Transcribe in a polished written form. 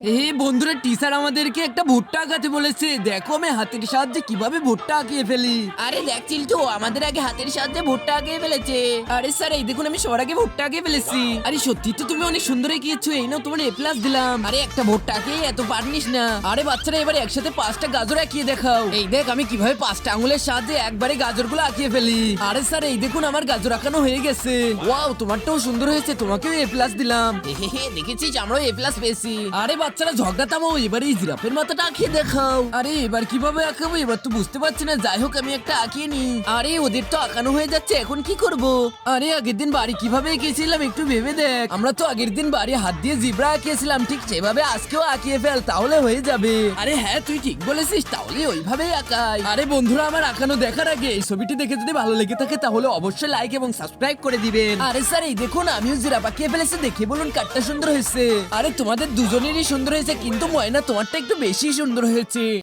বন্ধুরা, টিচার আমাদেরকে একটা ভুট্টা আঁকাতে বলেছে। দেখো আমি হাতের সাহায্যে কিভাবে ভুট্টা আঁকিয়ে ফেলি। আরে দেখ চিল্টু, আমাদের আগে হাতের সাহায্যে ভুট্টা আঁকিয়ে ফেলেছে। আরে স্যার, এই দেখুন আমি সবার আগে ভুট্টা আঁকিয়ে ফেলেছি। আরে সত্যি তো তুমি অনেক সুন্দর এঁকিয়েছো, এই নাও তোমার A+ দিলাম। আরে একটা ভুট্টা আঁকিয়ে এত পারিস না। আরে বাচ্চারা, এবার একসাথে 5টা গাজর আঁকিয়ে দেখাও। এই দেখ আমি কিভাবে 5টা আঙুলের সাহায্যে একবারে গাজরগুলো আঁকিয়ে ফেলি। আরে স্যার, এই দেখুন আমার গাজর আঁকানো হয়ে গেছে। ওয়াও, তোমারটাও সুন্দর হয়েছে, তোমাকেও A+ দিলাম। দেখেছিস, আমরাও A+ পেয়েছি। আরে বাচ্চারা ঝগড়া থামাও, এবারে এই জিরাফের মাথাটা আঁকিয়ে দেখাও। আরে এবার কিভাবে আঁকাবো, এবার তো বুঝতে পারছি না। যাই হোক, আমি একটা আঁকিয়ে নি। আরে ওদের তো আঁকানো হয়ে যাচ্ছে, এখন কি করব? আরে আগের দিন বাড়ি কিভাবে এঁকেছিলাম একটু ভেবে দেখ। আমরা তো আগের দিন বাড়ি হাত দিয়ে জিব্রা আঁকিয়েছিলাম, ঠিক সেভাবে আজকেও আঁকিয়ে ফেল, তাহলে হয়ে যাবে। আরে হ্যাঁ, তুই ঠিক বলেছিস, তাহলে ওইভাবেই আঁকাই। আরে বন্ধুরা, আমার আঁকানো দেখার আগে এই ছবিটি দেখে যদি ভালো লেগে থাকে তাহলে অবশ্যই লাইক এবং সাবস্ক্রাইব করে দিবেন। আরে স্যার, এই দেখুন আমিও জিরাফ আঁকিয়ে ফেলেছি, দেখে বলুন কাটটা সুন্দর হয়েছে। আরে তোমাদের দুজনেরই সুন্দর হয়েছে, কিন্তু ময়না তোমারটা একটু বেশি সুন্দর হয়েছে।